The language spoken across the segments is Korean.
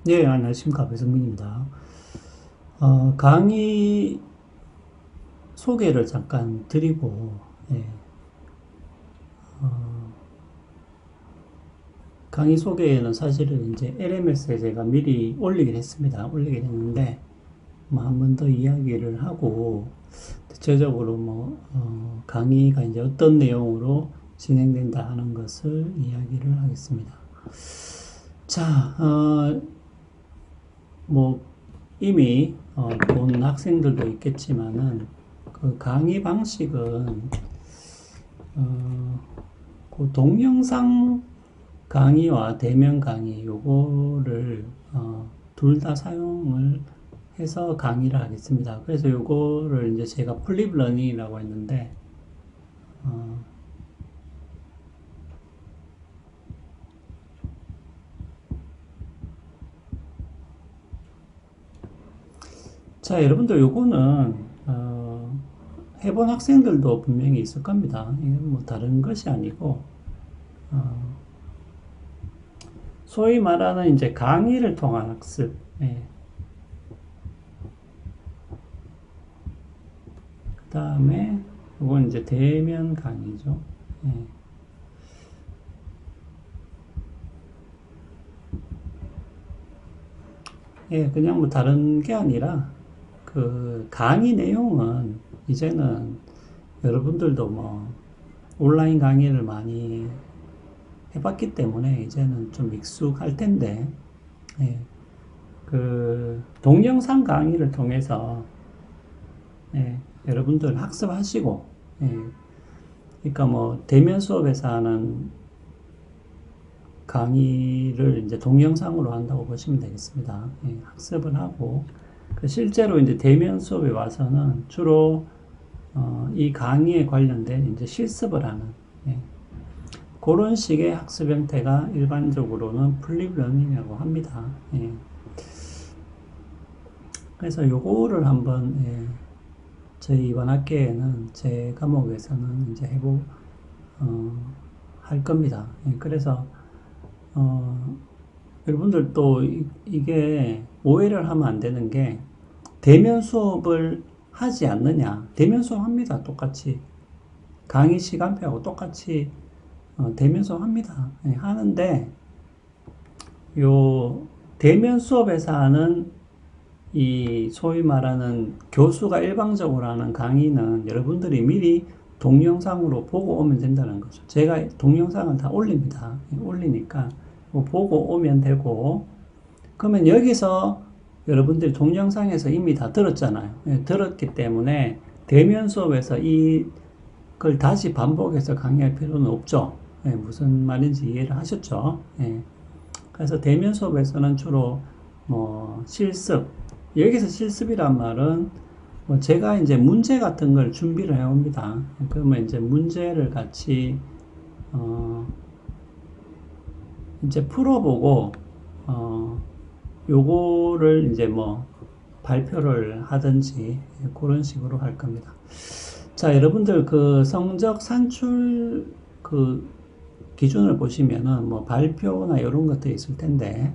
네, 안녕하십니까. 배성민입니다. 강의 소개를 잠깐 드리고, 예, 어, 강의 소개는 사실은 이제 LMS에 제가 미리 올리긴 했습니다. 올리긴 했는데, 뭐 한 번 더 이야기를 하고, 대체적으로 강의가 이제 어떤 내용으로 진행된다 하는 것을 이야기를 하겠습니다. 자, 뭐, 이미 본 학생들도 있겠지만은, 그 강의 방식은 어, 그 동영상 강의와 대면 강의 요거를 둘 다 사용을 해서 강의를 하겠습니다. 그래서 요거를 이제 제가 플립 러닝이라고 했는데 어, 자 여러분들 요거는 해본 학생들도 분명히 있을 겁니다. 이건 뭐 다른 것이 아니고 어, 소위 말하는 이제 강의를 통한 학습. 예. 그 다음에 이건 이제 대면 강의죠. 예. 예, 그냥 뭐 다른 게 아니라 그 강의 내용은 이제는 여러분들도 뭐 온라인 강의를 많이 해봤기 때문에 이제는 좀 익숙할 텐데, 예, 그 동영상 강의를 통해서 예, 여러분들 학습하시고, 예, 그러니까 뭐 대면 수업에서 하는 강의를 이제 동영상으로 한다고 보시면 되겠습니다. 예, 학습을 하고 그 실제로 이제 대면 수업에 와서는 주로 이 강의에 관련된 이제 실습을 하는 예, 그런 식의 학습 형태가 일반적으로는 플립 러닝이라고 합니다. 예. 그래서 요거를 한번 예, 저희 이번 학기에는 제 과목에서는 이제 할 겁니다. 예, 그래서 여러분들 또 이게 오해를 하면 안 되는 게 대면 수업을 하지 않느냐. 대면 수업 합니다. 똑같이. 강의 시간표하고 똑같이 대면 수업 합니다. 예, 하는데 요 대면 수업에서 하는 이 소위 말하는 교수가 일방적으로 하는 강의는 여러분들이 미리 동영상으로 보고 오면 된다는 거죠. 제가 동영상을 다 올립니다. 예, 올리니까 보고 오면 되고 그러면 여기서 여러분들이 동영상에서 이미 다 들었잖아요. 예, 들었기 때문에 대면 수업에서 이걸 다시 반복해서 강의할 필요는 없죠. 예, 무슨 말인지 이해를 하셨죠? 예. 그래서 대면 수업에서는 주로 뭐 실습, 여기서 실습이란 말은 뭐 제가 이제 문제 같은 걸 준비를 해옵니다. 그러면 이제 문제를 같이 이제 풀어보고 요거를 이제 뭐 발표를 하든지 그런 식으로 할 겁니다. 자, 여러분들 그 성적 산출 그 기준을 보시면은 뭐 발표나 이런 것들이 있을 텐데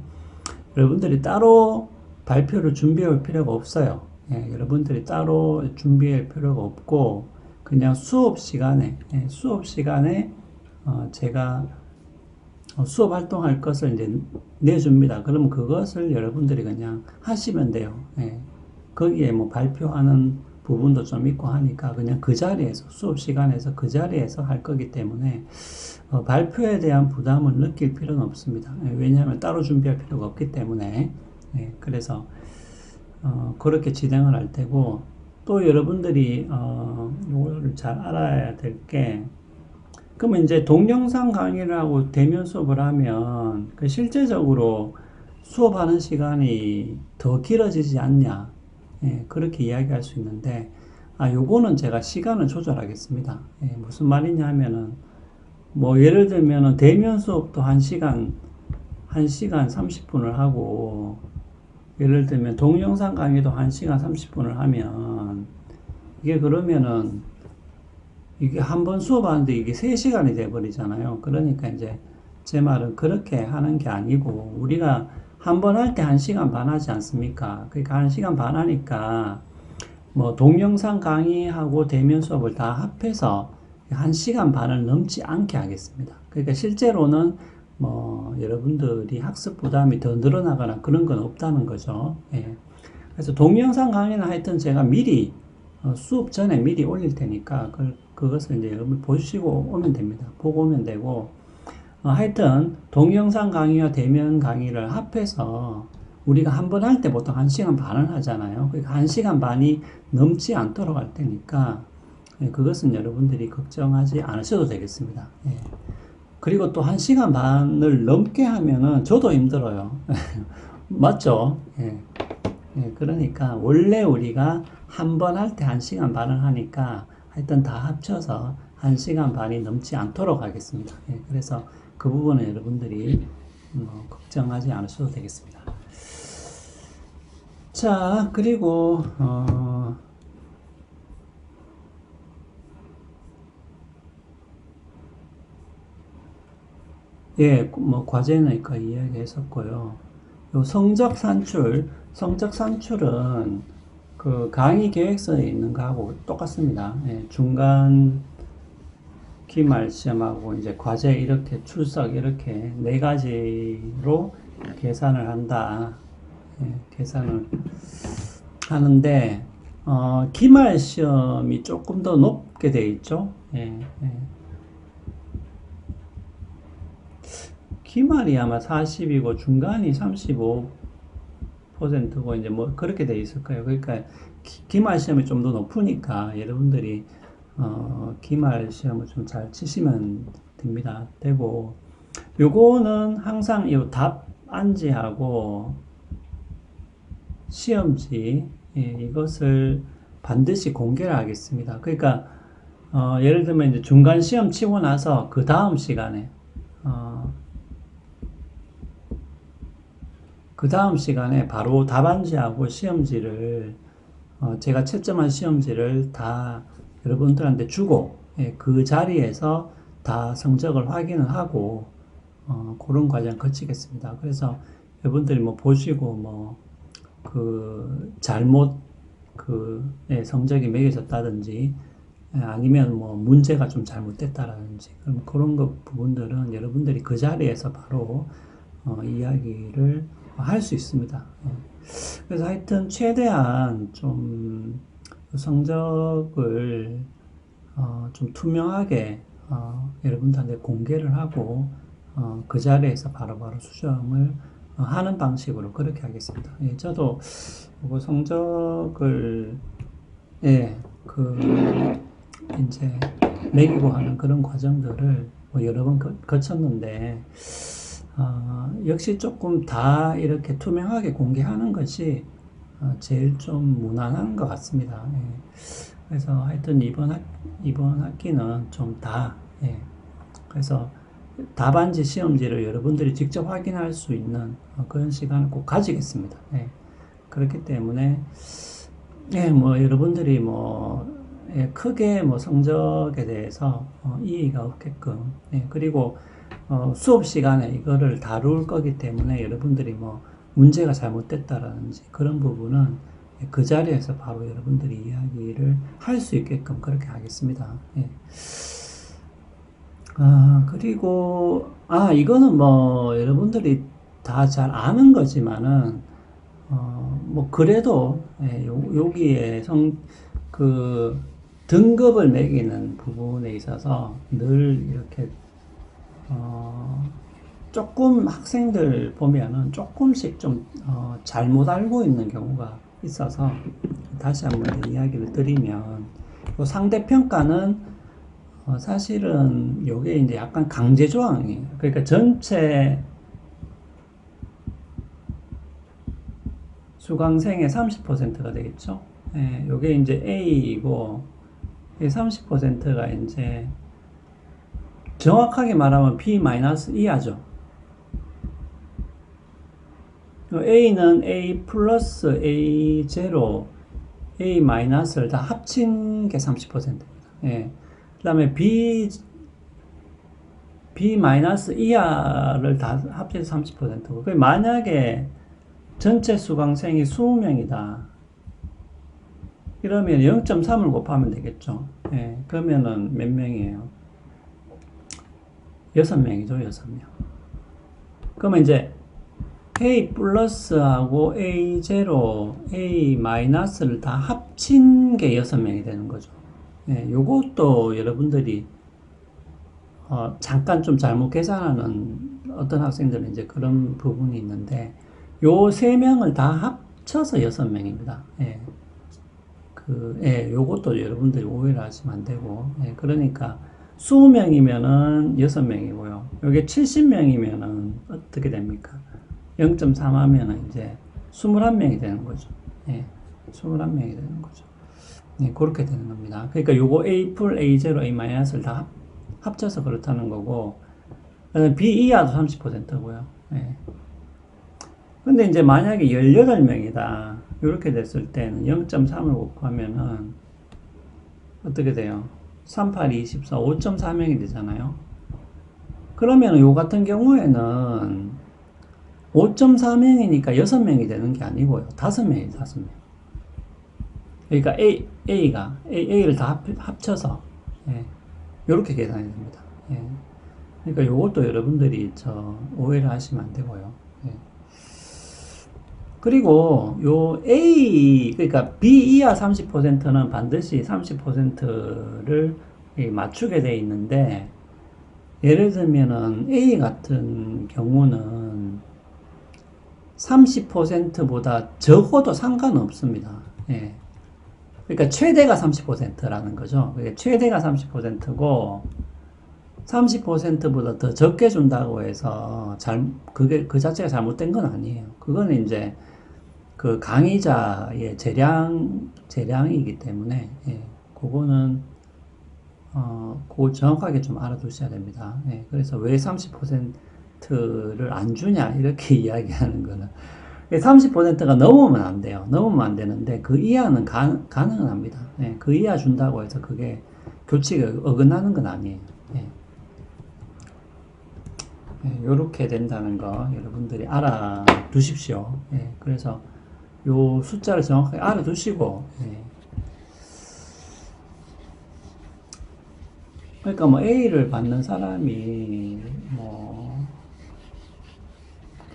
여러분들이 따로 발표를 준비해 올 필요가 없어요. 예, 여러분들이 따로 준비할 필요가 없고 그냥 수업 시간에 제가 수업 활동할 것을 이제 내줍니다. 그러면 그것을 여러분들이 그냥 하시면 돼요. 예. 거기에 뭐 발표하는 부분도 좀 있고 하니까 그냥 그 자리에서 수업 시간에서 그 자리에서 할 거기 때문에 발표에 대한 부담을 느낄 필요는 없습니다. 예, 왜냐하면 따로 준비할 필요가 없기 때문에 예, 그래서 그렇게 진행을 할 테고 또 여러분들이 이거를 잘 알아야 될게 그러면 이제 동영상 강의를 하고 대면 수업을 하면 그 실제적으로 수업하는 시간이 더 길어지지 않냐. 예, 그렇게 이야기할 수 있는데, 요거는 제가 시간을 조절하겠습니다. 예, 무슨 말이냐 하면은, 뭐, 예를 들면은 대면 수업도 1시간 30분을 하고, 예를 들면 동영상 강의도 1시간 30분을 하면, 이게 그러면은 이게 한 번 수업하는데 이게 3시간이 돼버리잖아요. 그러니까 이제 제 말은 그렇게 하는 게 아니고 우리가 한 번 할 때 1시간 반 하지 않습니까? 그러니까 1시간 반 하니까 뭐 동영상 강의하고 대면 수업을 다 합해서 1시간 반을 넘지 않게 하겠습니다. 그러니까 실제로는 뭐 여러분들이 학습 부담이 더 늘어나거나 그런 건 없다는 거죠. 예. 그래서 동영상 강의는 하여튼 제가 미리 수업 전에 미리 올릴 테니까 그것을 이제 여러분 보시고 오면 됩니다. 보고 오면 되고 하여튼 동영상 강의와 대면 강의를 합해서 우리가 한 번 할 때 보통 1시간 반을 하잖아요. 그러니까 1시간 반이 넘지 않도록 할 테니까 그것은 여러분들이 걱정하지 않으셔도 되겠습니다. 예. 그리고 또 1시간 반을 넘게 하면은 저도 힘들어요. 맞죠? 예. 예, 그러니까 원래 우리가 한 번 할 때 1시간 반을 하니까 하여튼 다 합쳐서 1시간 반이 넘지 않도록 하겠습니다. 예, 그래서 그 부분은 여러분들이 걱정하지 않으셔도 되겠습니다. 자, 그리고 예, 뭐 과제는 그 이야기했었고요. 요 성적 산출은 그 강의 계획서에 있는 거하고 똑같습니다. 예, 중간 기말 시험하고 이제 과제 이렇게 출석 이렇게 네 가지로 계산을 한다. 예, 계산을 하는데 기말 시험이 조금 더 높게 돼 있죠. 예, 예. 기말이 아마 40이고 중간이 35%고 이제 뭐 그렇게 돼 있을 거예요. 그러니까 기말 시험이 좀 더 높으니까 여러분들이 기말 시험을 좀 잘 치시면 됩니다. 되고 요거는 항상 이 답안지하고 시험지 이것을 반드시 공개를 하겠습니다. 그러니까 예를 들면 이제 중간 시험 치고 나서 그 다음 시간에 바로 답안지하고 시험지를 제가 채점한 시험지를 다 여러분들한테 주고 그 자리에서 다 성적을 확인을 하고 그런 과정 거치겠습니다. 그래서 여러분들이 뭐 보시고 뭐 그 잘못 성적이 매겨졌다든지 아니면 뭐 문제가 좀 잘못됐다라든지 그럼 그런 것 부분들은 여러분들이 그 자리에서 바로 이야기를 할 수 있습니다. 그래서 하여튼 최대한 좀 성적을 좀 투명하게 여러분들한테 공개를 하고 그 자리에서 바로바로 수정을 하는 방식으로 그렇게 하겠습니다. 예, 저도 그 성적을 이제 매기고 하는 그런 과정들을 뭐 여러 번 거쳤는데 역시 조금 다 이렇게 투명하게 공개하는 것이 제일 좀 무난한 것 같습니다. 예. 그래서 하여튼 이번 학기는 좀 그래서 답안지 시험지를 여러분들이 직접 확인할 수 있는 그런 시간을 꼭 가지겠습니다. 예. 그렇기 때문에 뭐 여러분들이 크게 성적에 대해서 이의가 없게끔 그리고 수업 시간에 이거를 다룰 거기 때문에 여러분들이 문제가 잘못됐다라든지 그런 부분은 그 자리에서 바로 여러분들이 이야기를 할 수 있게끔 그렇게 하겠습니다. 예. 그리고 이거는 여러분들이 다 잘 아는 거지만은 그래도 여기에 등급을 매기는 부분에 있어서 늘 이렇게 조금 학생들 보면은 조금씩 좀 잘못 알고 있는 경우가 있어서 다시 한번 이야기를 드리면 상대평가는 사실은 요게 이제 약간 강제 조항이에요. 그러니까 전체 수강생의 30%가 되겠죠. 요게 이제 A이고 30%가 이제 정확하게 말하면 B-2하죠. A는 A 플러스 A 제로, A 마이너스를 다 합친 게 30%입니다. 그 다음에 B 마이너스 이하를 다 합쳐서 30%고, 만약에 전체 수강생이 20명이다. 이러면 0.3을 곱하면 되겠죠. 예, 그러면은 몇 명이에요? 6명이죠, 6명. 그러면 이제 A 플러스하고 A 제로, A 마이너스를 다 합친 게 6명이 되는 거죠. 예, 요것도 여러분들이 잠깐 좀 잘못 계산하는 어떤 학생들은 이제 그런 부분이 있는데, 요 3명을 다 합쳐서 6명입니다. 예. 요것도 여러분들이 오해를 하시면 안 되고, 예, 그러니까 20명이면은 6명이고요. 요게 70명이면은 어떻게 됩니까? 0.3 하면은 이제 21명이 되는 거죠. 예, 21명이 되는 거죠. 예, 그렇게 되는 겁니다. 그러니까 요거 A 풀, A 제로, A 마이너스를 다 합쳐서 그렇다는 거고, B 이하도 30%고요. 예. 근데 이제 만약에 18명이다. 이렇게 됐을 때는 0.3을 곱하면은 어떻게 돼요? 3, 8, 24, 5.4명이 되잖아요. 그러면 요 같은 경우에는 5.4명이니까 6명이 되는 게 아니고요. 5명이 5명. 그러니까 A를 다 합쳐서, 예, 요렇게 계산이 됩니다. 예. 그러니까 요것도 여러분들이 오해를 하시면 안 되고요. 예. 그리고 요 A, 그러니까 B 이하 30%는 반드시 30%를 맞추게 돼 있는데, 예를 들면은 A 같은 경우는 30%보다 적어도 상관없습니다. 예. 그러니까 최대가 30%라는 거죠. 그러니까 최대가 30%고 30%보다 더 적게 준다고 해서 그게 그 자체가 잘못된 건 아니에요. 그거는 이제 그 강의자의 재량이기 때문에, 예, 그거는 그거 정확하게 좀 알아두셔야 됩니다. 예, 그래서 왜 30%를 안 주냐 이렇게 이야기하는 거는, 30%가 넘으면 안 돼요. 넘으면 안 되는데 그 이하는 가능은 합니다. 예, 그 이하 준다고 해서 그게 규칙에 어긋나는 건 아니에요. 예. 이렇게 된다는 거 여러분들이 알아두십시오. 예, 그래서 요 숫자를 정확하게 알아두시고, 예. 그러니까 뭐 A를 받는 사람이 뭐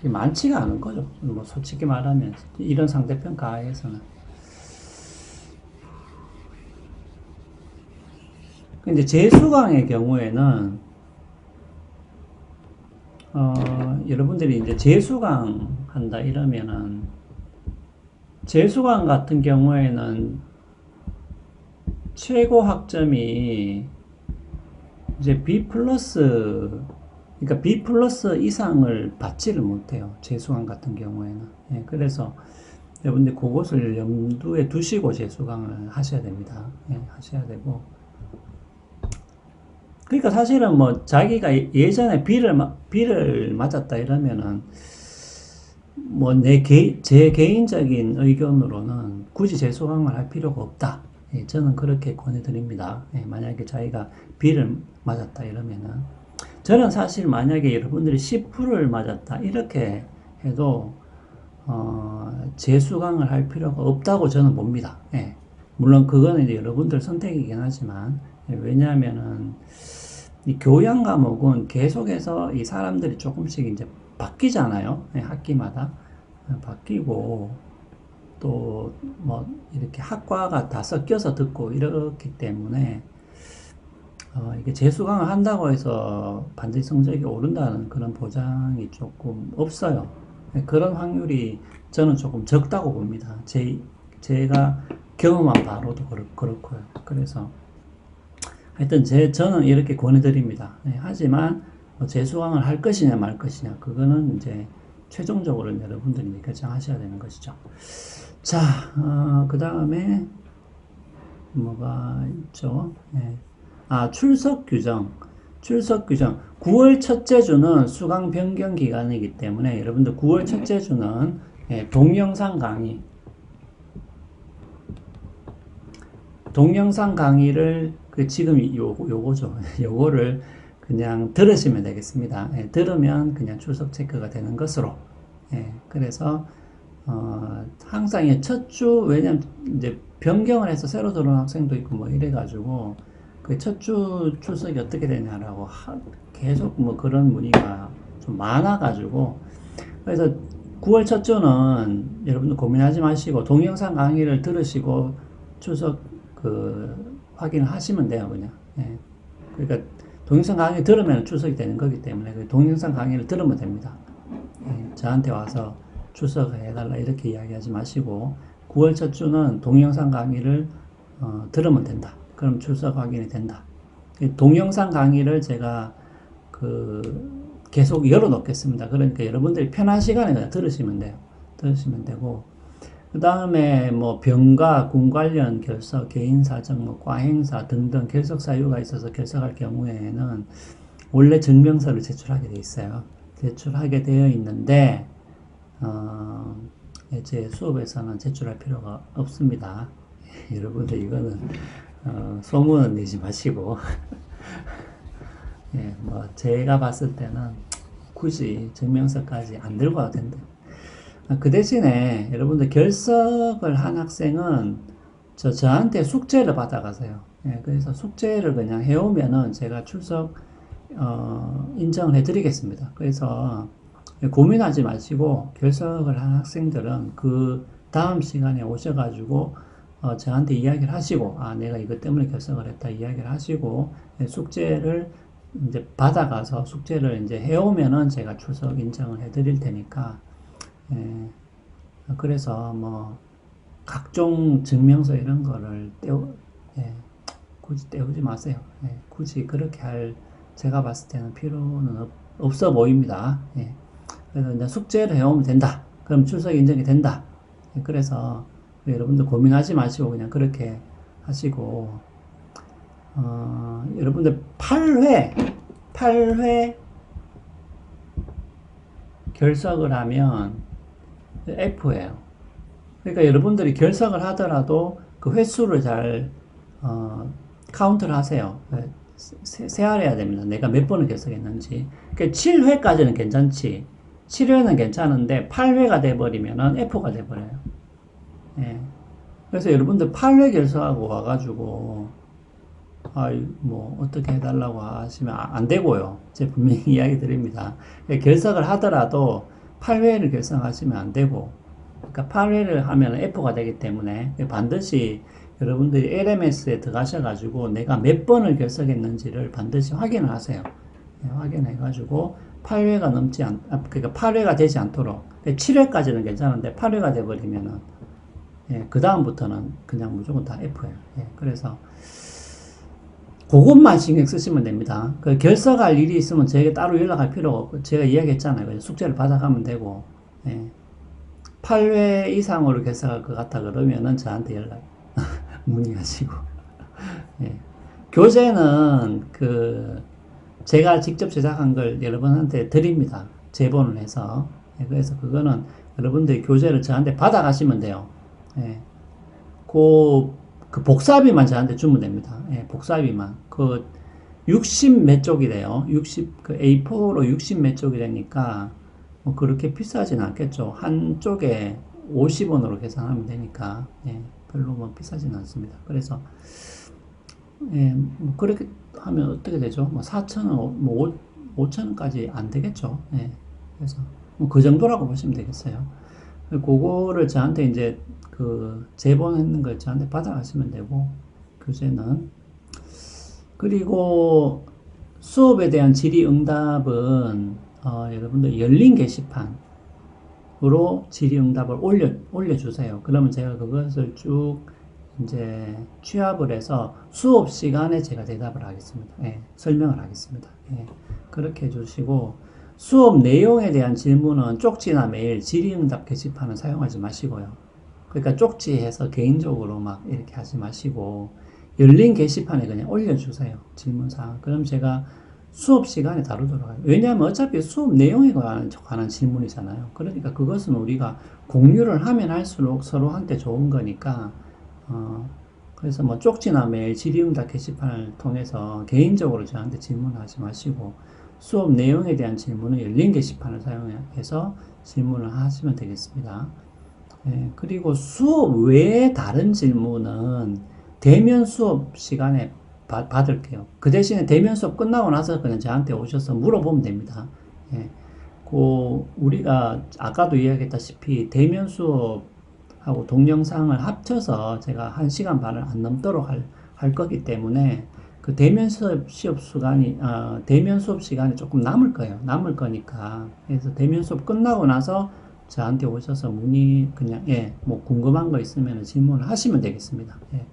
많지가 않은 거죠. 뭐 솔직히 말하면 이런 상대평가에서는. 근데 재수강의 경우에는 여러분들이 이제 재수강 한다 이러면은, 재수강 같은 경우에는 최고 학점이 이제 B 플러스, 그러니까 B 플러스 이상을 받지를 못해요. 재수강 같은 경우에는. 예, 그래서 여러분들 그것을 염두에 두시고 재수강을 하셔야 됩니다. 예, 하셔야 되고. 그러니까 사실은 뭐 자기가 예전에 B를 맞았다 이러면은 뭐 제 개인적인 의견으로는 굳이 재수강을 할 필요가 없다. 예, 저는 그렇게 권해드립니다. 예, 만약에 자기가 B를 맞았다 이러면은, 저는 사실 만약에 여러분들이 C를 맞았다 이렇게 해도 재수강을 할 필요가 없다고 저는 봅니다. 예, 물론 그거는 이제 여러분들 선택이긴 하지만, 예, 왜냐하면은 이 교양 과목은 계속해서 이 사람들이 조금씩 이제 바뀌잖아요. 예, 학기마다 바뀌고, 또 뭐 이렇게 학과가 다 섞여서 듣고 이렇기 때문에 이게 재수강을 한다고 해서 반드시 성적이 오른다는 그런 보장이 조금 없어요. 예, 그런 확률이 저는 조금 적다고 봅니다. 제가 경험한 바로도 그렇고요. 그래서 하여튼 저는 이렇게 권해드립니다. 네, 하지만 뭐 재수강을 할 것이냐 말 것이냐, 그거는 이제 최종적으로 여러분들이 결정하셔야 되는 것이죠. 자, 그 다음에 뭐가 있죠? 네. 출석 규정. 9월 첫째 주는 수강 변경 기간이기 때문에 여러분들 9월 첫째 주는 동영상 강의를 지금 요거죠. 요거를 그냥 들으시면 되겠습니다. 예, 들으면 그냥 출석 체크가 되는 것으로. 예, 그래서 항상 첫 주, 왜냐면 이제 변경을 해서 새로 들어온 학생도 있고 뭐 이래가지고 그 첫 주 출석이 어떻게 되냐라고 계속 뭐 그런 문의가 좀 많아가지고 그래서 9월 첫 주는 여러분들 고민하지 마시고 동영상 강의를 들으시고 출석 확인을 하시면 돼요, 그냥. 예. 그러니까 동영상 강의 들으면 출석이 되는 거기 때문에 그 동영상 강의를 들으면 됩니다. 예. 저한테 와서 출석을 해달라 이렇게 이야기하지 마시고 9월 첫 주는 동영상 강의를 들으면 된다. 그럼 출석 확인이 된다. 동영상 강의를 제가 계속 열어놓겠습니다. 그러니까 여러분들이 편한 시간에 그냥 들으시면 돼요. 들으시면 되고 그 다음에 뭐 병가, 군 관련 결석, 개인 사정, 뭐 과행사 등등 결석 사유가 있어서 결석할 경우에는 원래 증명서를 제출하게 돼 있어요. 제출하게 되어 있는데 제 수업에서는 제출할 필요가 없습니다. 여러분들 이거는 소문은 내지 마시고 예, 뭐 제가 봤을 때는 굳이 증명서까지 안 들고 와도 된다. 그 대신에 여러분들 결석을 한 학생은 저한테 숙제를 받아가세요. 예, 그래서 숙제를 그냥 해오면은 제가 출석 인정을 해드리겠습니다. 그래서 고민하지 마시고 결석을 한 학생들은 그 다음 시간에 오셔가지고 저한테 이야기를 하시고 내가 이것 때문에 결석을 했다 이야기를 하시고 숙제를 이제 받아가서 숙제를 이제 해오면은 제가 출석 인정을 해드릴 테니까 그래서 뭐 각종 증명서 이런 거를 굳이 떼우지 마세요. 굳이 그렇게 할 제가 봤을 때는 필요는 없어 보입니다. 그래서 이제 숙제를 해오면 된다. 그럼 출석 인정이 된다. 그래서 여러분들 고민하지 마시고 그냥 그렇게 하시고 여러분들 8회 결석을 하면 F예요. 그러니까 여러분들이 결석을 하더라도 그 횟수를 잘 카운트를 하세요. 세알해야 됩니다. 내가 몇 번을 결석했는지. 그러니까 7회까지는 괜찮지. 7회는 괜찮은데 8회가 돼버리면은 F가 돼버려요. 예. 그래서 여러분들 8회 결석하고 와가지고 뭐 어떻게 해달라고 하시면 안 되고요. 제가 분명히 이야기 드립니다. 결석을 하더라도 8회를 결석하시면 안 되고, 그러니까 8회를 하면 F가 되기 때문에 반드시 여러분들이 LMS에 들어가셔가지고 내가 몇 번을 결석했는지를 반드시 확인을 하세요. 확인해가지고 8회가 그러니까 8회가 되지 않도록 7회까지는 괜찮은데 8회가 돼버리면은 그 다음부터는 그냥 무조건 다 F예요. 그래서 그것만 신경 쓰시면 됩니다. 그 결석할 일이 있으면 저에게 따로 연락할 필요가 없고, 제가 이야기했잖아요. 숙제를 받아가면 되고, 8회 이상으로 결석할 것 같다 그러면은 저한테 문의하시고. 교재는 제가 직접 제작한 걸 여러분한테 드립니다. 제본을 해서. 그래서 그거는 여러분들이 교재를 저한테 받아가시면 돼요. 그 복사비만 저한테 주면 됩니다. 복사비만. 60 몇 쪽이래요. A4로 60 몇 쪽이라니까, 뭐 그렇게 비싸진 않겠죠. 한 쪽에 50원으로 계산하면 되니까, 별로 뭐 비싸진 않습니다. 그래서, 뭐 그렇게 하면 어떻게 되죠? 뭐 4,000원, 뭐 5,000원까지 안 되겠죠. 그래서, 뭐 그 정도라고 보시면 되겠어요. 그거를 저한테 이제 제본했는 걸 저한테 받아가시면 되고, 교재는. 그리고 수업에 대한 질의응답은 여러분들 열린 게시판으로 질의응답을 올려주세요. 그러면 제가 그것을 쭉 이제 취합을 해서 수업 시간에 제가 대답을 하겠습니다. 설명을 하겠습니다. 그렇게 해주시고, 수업 내용에 대한 질문은 쪽지나 메일, 질의응답 게시판은 사용하지 마시고요. 그러니까 쪽지해서 개인적으로 막 이렇게 하지 마시고 열린 게시판에 그냥 올려주세요. 질문사항. 그럼 제가 수업 시간에 다루도록 해요. 왜냐하면 어차피 수업 내용에 관한 질문이잖아요. 그러니까 그것은 우리가 공유를 하면 할수록 서로한테 좋은 거니까 그래서 뭐 쪽지나 메일, 질의응답 게시판을 통해서 개인적으로 저한테 질문하지 마시고 수업 내용에 대한 질문은 열린 게시판을 사용해서 질문을 하시면 되겠습니다. 예, 그리고 수업 외에 다른 질문은 대면 수업 시간에 받을게요. 그 대신에 대면 수업 끝나고 나서 그냥 저한테 오셔서 물어보면 됩니다. 예, 우리가 아까도 이야기했다시피 대면 수업하고 동영상을 합쳐서 제가 1시간 반을 안 넘도록 할 거기 때문에 그 대면 수업 시간이 조금 남을 거예요. 남을 거니까. 그래서 대면 수업 끝나고 나서 저한테 오셔서 뭐 궁금한 거 있으면 질문을 하시면 되겠습니다. 예.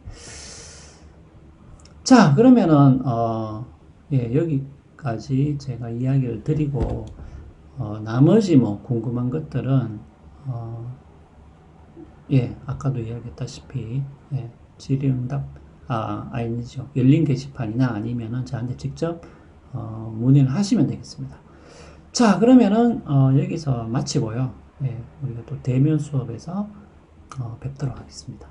자, 그러면은, 여기까지 제가 이야기를 드리고, 나머지 뭐 궁금한 것들은, 아까도 이야기했다시피, 질의응답, 아니죠. 열린 게시판이나 아니면은 저한테 직접, 문의를 하시면 되겠습니다. 자, 그러면은, 여기서 마치고요. 우리가 또 대면 수업에서, 뵙도록 하겠습니다.